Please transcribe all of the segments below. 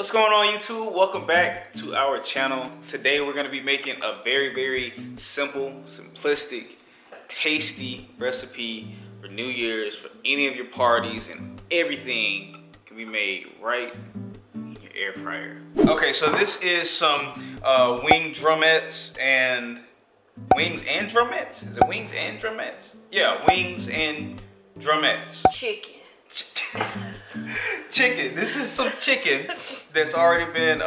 What's going on, YouTube? Welcome back to our channel. Today we're going to be making a very simple, simplistic, tasty recipe for New Year's, for any of your parties, and everything can be made right in your air fryer. Okay, so this is some wing drumettes and wings and drumettes? Is it wings and drumettes? Yeah, wings and drumettes. Chicken. Chicken. This is some chicken that's already been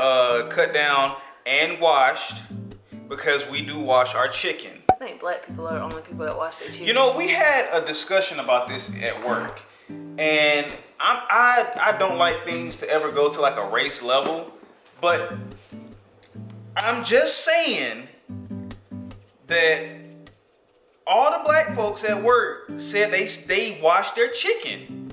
cut down and washed, because we do wash our chicken. I think black people are the only people that wash their chicken. You know, we had a discussion about this at work, and I don't like things to ever go to like a race level, but I'm just saying that all the black folks at work said they wash their chicken.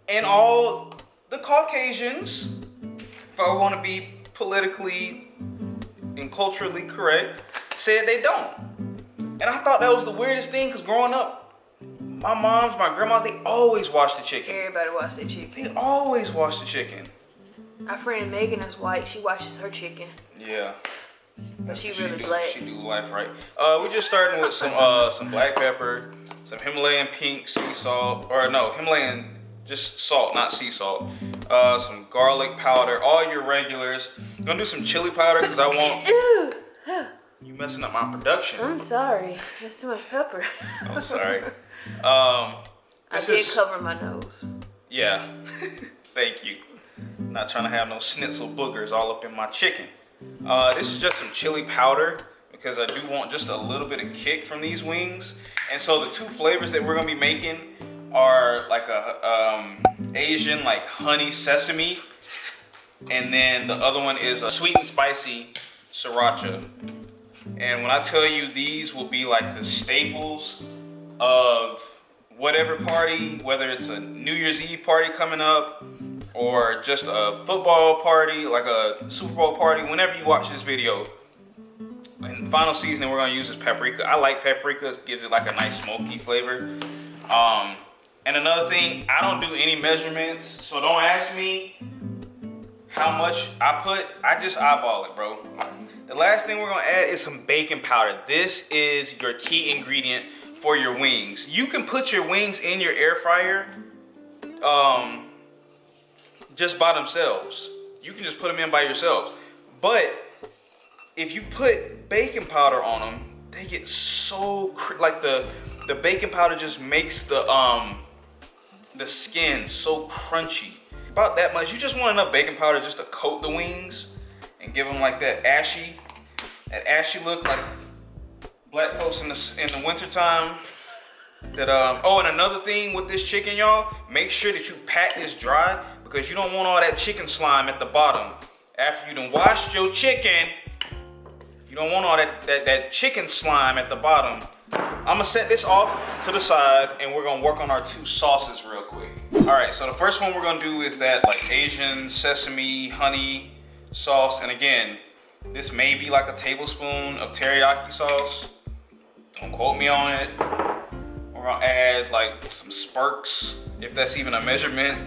And all the Caucasians, if I want to be politically and culturally correct, said they don't. And I thought that was the weirdest thing, because growing up, my moms, my grandmas, they always wash the chicken. Everybody wash their chicken. They always wash the chicken. Our friend Megan is white. She washes her chicken. Yeah. But she really black. She do life right. We're just starting with some black pepper, some Himalayan pink sea salt, or no, Himalayan just salt, not sea salt. Some garlic powder, all your regulars. I'm gonna do some chili powder because I want. Ew. You messing up my production. I'm sorry. That's too much pepper. I'm sorry. I did cover my nose. Yeah. Thank you. Not trying to have no schnitzel boogers all up in my chicken. This is just some chili powder, because I do want just a little bit of kick from these wings. And so the two flavors that we're gonna be making are like a Asian, like honey sesame, and then the other one is a sweet and spicy Sriracha. And when I tell you, these will be like the staples of whatever party, whether it's a New Year's Eve party coming up or just a football party, like a Super Bowl party, whenever you watch this video. And final seasoning we're gonna use is paprika. I like paprika, it gives it like a nice smoky flavor. And another thing, I don't do any measurements, so don't ask me how much I put. I just eyeball it, bro. The last thing we're gonna add is some baking powder. This is your key ingredient for your wings. You can put your wings in your air fryer just by themselves. You can just put them in by yourselves. But if you put baking powder on them, they get so, like the baking powder just makes the skin so crunchy. About that much. You just want enough baking powder just to coat the wings and give them like that ashy look, like black folks in the wintertime. That oh, and another thing with this chicken, y'all, make sure that you pat this dry, because you don't want all that chicken slime at the bottom. After you done washed your chicken, you don't want all that chicken slime at the bottom. I'm gonna set this off to the side, and we're gonna work on our two sauces real quick. All right, so the first one we're gonna do is that like Asian sesame honey sauce. And again, this may be like a tablespoon of teriyaki sauce. Don't quote me on it. We're gonna add like some spurks, if that's even a measurement,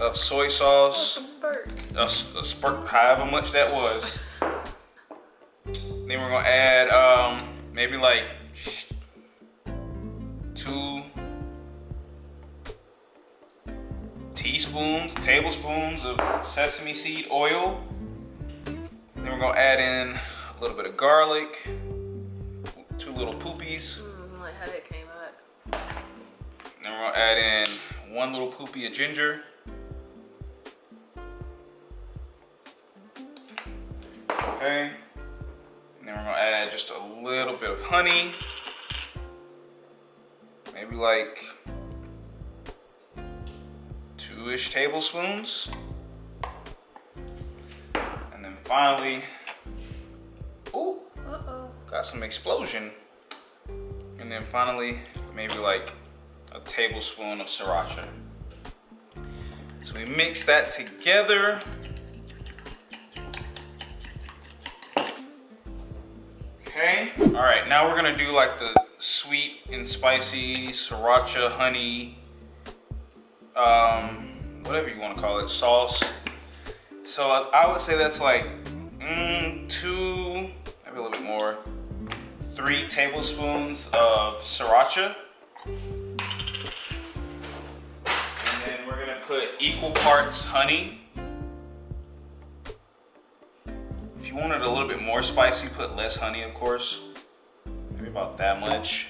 of soy sauce. What's a spurt? A spurt, however much that was. Then we're gonna add maybe like 2 tablespoons of sesame seed oil. Then we're gonna add in a little bit of garlic, 2 little poopies. I like how that came out. Then we're gonna add in 1 little poopy of ginger. Okay. And then we're gonna add just a little bit of honey. Maybe like 2-ish tablespoons. And then finally, ooh, got some explosion. And then finally, maybe like a tablespoon of Sriracha. So we mix that together. Okay, all right, now we're gonna do like the sweet and spicy Sriracha honey, whatever you wanna call it, sauce. So I would say that's like 2, maybe a little bit more, 3 tablespoons of Sriracha. And then we're gonna put equal parts honey. If you want it a little bit more spicy, put less honey, of course. Maybe about that much.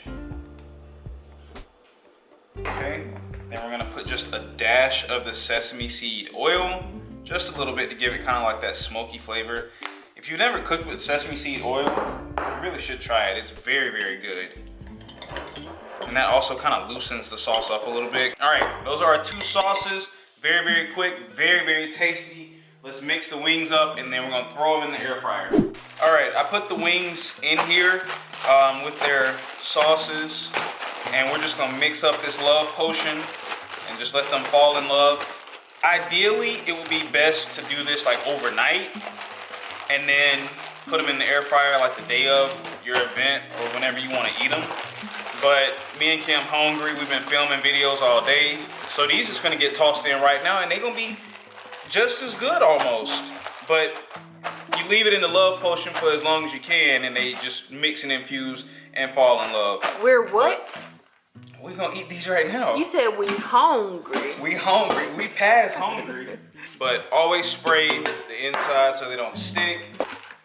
Okay, then we're gonna put just a dash of the sesame seed oil. Just a little bit to give it kind of like that smoky flavor. If you've never cooked with sesame seed oil, you really should try it. It's very, very good. And that also kind of loosens the sauce up a little bit. All right, those are our 2 sauces. Very, very quick, very, very tasty. Let's mix the wings up and then we're gonna throw them in the air fryer. All right, I put the wings in here with their sauces, and we're just gonna mix up this love potion and just let them fall in love. Ideally, it would be best to do this like overnight and then put them in the air fryer like the day of your event or whenever you want to eat them. But me and Kim hungry. We've been filming videos all day. So these is finna get tossed in right now and they're gonna be just as good almost. But you leave it in the love potion for as long as you can and they just mix and infuse and fall in love. We're what? We're gonna eat these right now. You said we hungry. We hungry. We past hungry. But always spray the inside so they don't stick.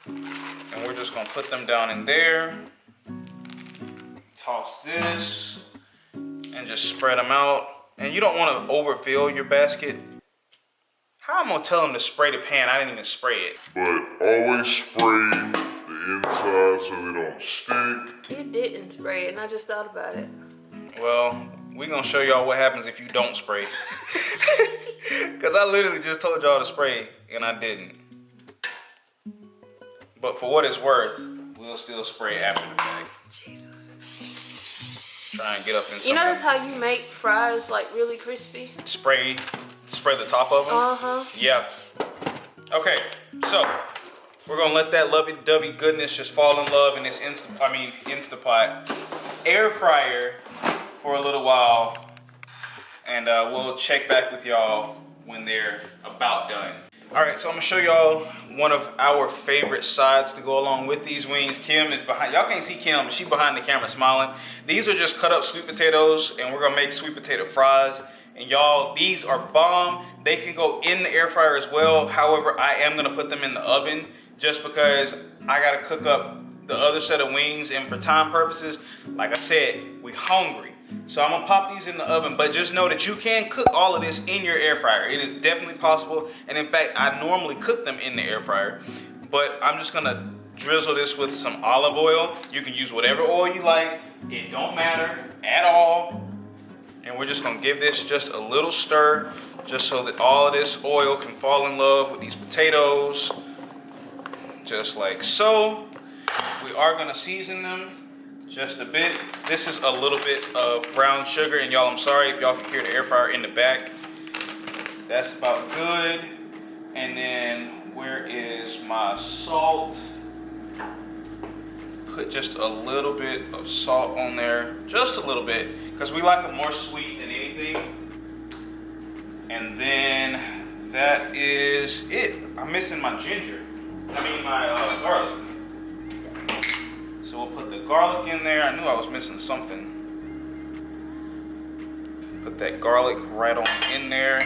And we're just gonna put them down in there. Toss this. And just spread them out. And you don't wanna overfill your basket. How am I gonna tell them to spray the pan? I didn't even spray it. But always spray the inside so they don't stick. You didn't spray it and I just thought about it. Well, we're gonna show y'all what happens if you don't spray. Cause I literally just told y'all to spray and I didn't. But for what it's worth, we'll still spray after the fact. Jesus. Try and get up in some. You notice how you make fries like really crispy? Spray the top of them? Uh-huh. Yeah. Okay, so we're gonna let that lovey-dovey goodness just fall in love in this Instapot. Air fryer for a little while, and we'll check back with y'all when they're about done. All right, so I'm gonna show y'all one of our favorite sides to go along with these wings. Kim is behind, y'all can't see Kim, but she's behind the camera smiling. These are just cut up sweet potatoes, and we're gonna make sweet potato fries. And y'all, these are bomb. They can go in the air fryer as well. However, I am gonna put them in the oven just because I gotta cook up the other set of wings, and for time purposes, like I said, we hungry. So I'm gonna pop these in the oven, but just know that you can cook all of this in your air fryer. It is definitely possible, and in fact, I normally cook them in the air fryer, but I'm just gonna drizzle this with some olive oil. You can use whatever oil you like. It don't matter at all. And we're just gonna give this just a little stir, just so that all of this oil can fall in love with these potatoes, just like so. We are gonna season them just a bit. This is a little bit of brown sugar, and y'all, I'm sorry if y'all can hear the air fryer in the back. That's about good. And then where is my salt? Put just a little bit of salt on there, just a little bit, because we like them more sweet than anything. And then that is it. I'm missing my ginger. My garlic. So we'll put the garlic in there. I knew I was missing something. Put that garlic right on in there.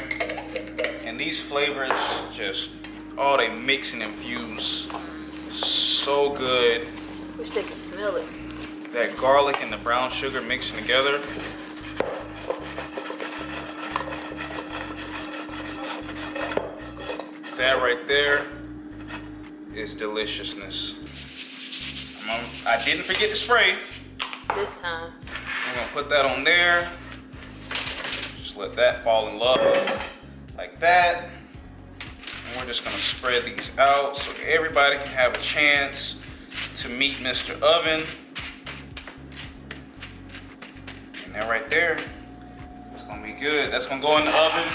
And these flavors just, oh, they mix and infuse so good. Wish they could smell it. That garlic and the brown sugar mixing together. That right there is deliciousness. I didn't forget to spray. This time. I'm gonna put that on there. Just let that fall in love like that. And we're just gonna spread these out so everybody can have a chance to meet Mr. Oven. And that right there, it's gonna be good. That's gonna go in the oven,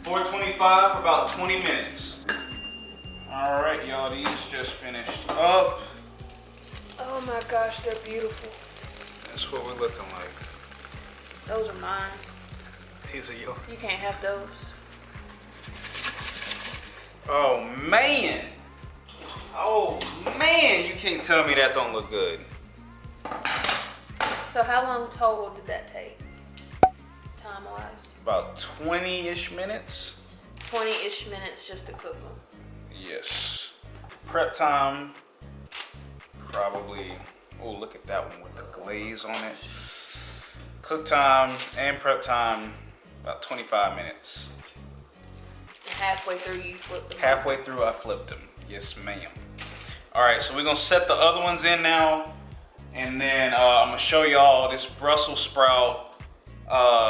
425 for about 20 minutes. All right, y'all, these just finished up. Oh my gosh, they're beautiful. That's what we're looking like. Those are mine. These are yours. You can't have those. Oh man. Oh man, you can't tell me that don't look good. So how long total did that take? Time-wise? About 20-ish minutes. 20-ish minutes just to cook them. Yes. Prep time, probably, oh, look at that one with the glaze on it. Cook time and prep time, about 25 minutes. And halfway through you flip them. Halfway through I flipped them. Yes, ma'am. All right, so we're gonna set the other ones in now. And then I'm gonna show y'all this Brussels sprout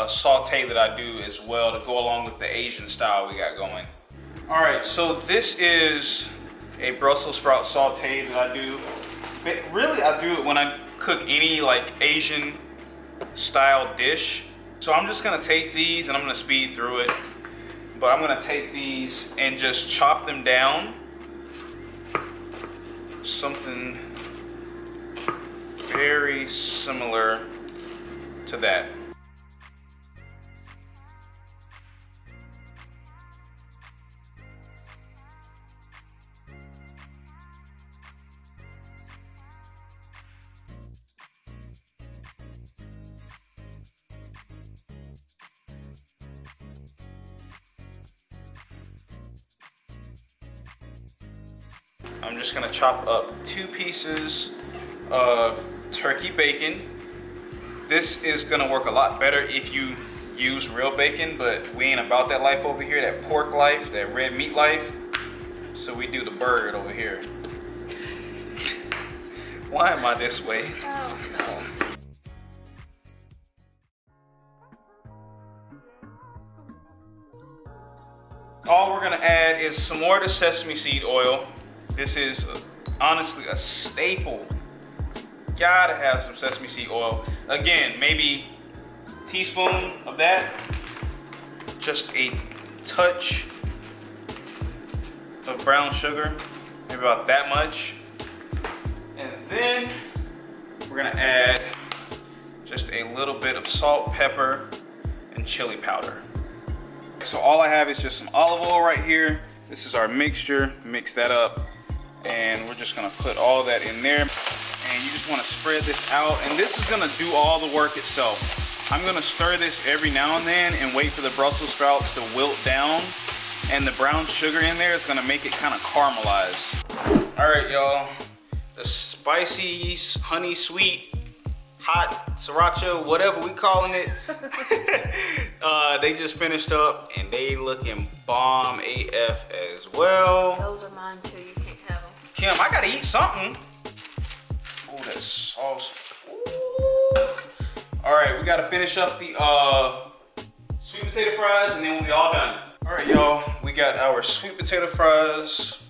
saute that I do as well to go along with the Asian style we got going. All right, so this is a Brussels sprout saute that I do. But really, I do it when I cook any like Asian style dish. So I'm just gonna take these and I'm gonna speed through it. But I'm gonna take these and just chop them down. Something very similar to that. I'm just gonna chop up 2 pieces of turkey bacon. This is gonna work a lot better if you use real bacon, but we ain't about that life over here, that pork life, that red meat life. So we do the bird over here. Why am I this way? Oh no. All we're gonna add is some more of the sesame seed oil. This is honestly a staple. Gotta have some sesame seed oil. Again, maybe a teaspoon of that. Just a touch of brown sugar, maybe about that much. And then we're gonna add just a little bit of salt, pepper, and chili powder. So all I have is just some olive oil right here. This is our mixture, mix that up. And we're just gonna put all that in there. And you just wanna spread this out. And this is gonna do all the work itself. I'm gonna stir this every now and then and wait for the Brussels sprouts to wilt down. And the brown sugar in there is gonna make it kind of caramelize. All right, y'all. The spicy, honey sweet, hot Sriracha, whatever we calling it. They just finished up and they looking bomb AF as well. Those are mine too, you can't have them. Kim, I gotta eat something. Oh, that sauce. Ooh. All right, we gotta finish up the sweet potato fries and then we'll be all done. All right, y'all, we got our sweet potato fries.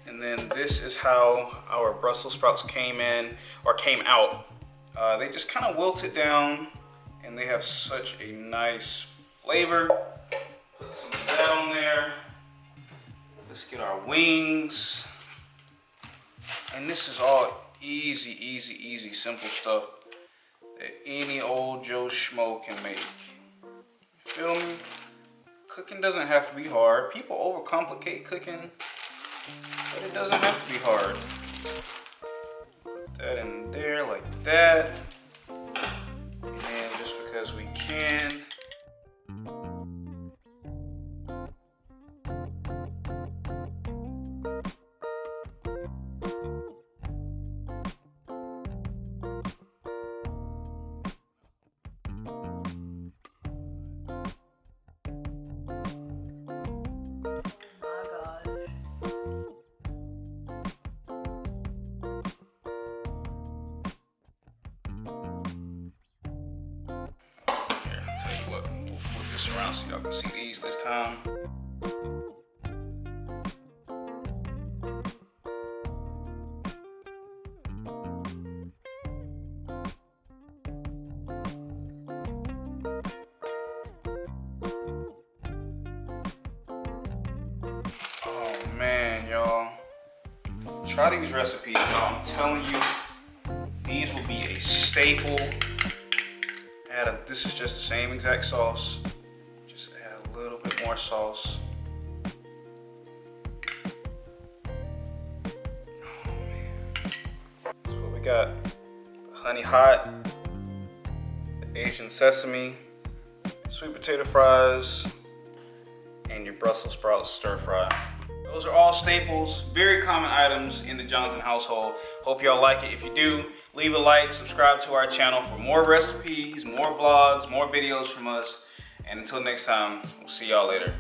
And then this is how our Brussels sprouts came out. They just kind of wilted down and they have such a nice flavor. Put some of that on there. Let's get our wings. And this is all easy, easy, easy, simple stuff that any old Joe Schmo can make. You feel me? Cooking doesn't have to be hard. People overcomplicate cooking, but it doesn't have to be hard. Put that in there like that. And then just because we can. Around so y'all can see these this time. Oh man, y'all. Try these recipes, y'all. I'm telling you, these will be a staple. This is just the same exact sauce. A little bit more sauce. got honey hot, Asian sesame, sweet potato fries, and your Brussels sprouts stir fry. Those are all staples, very common items in the Johnson household. Hope y'all like it. If you do, leave a like, subscribe to our channel for more recipes, more vlogs, more videos from us. And until next time, we'll see y'all later.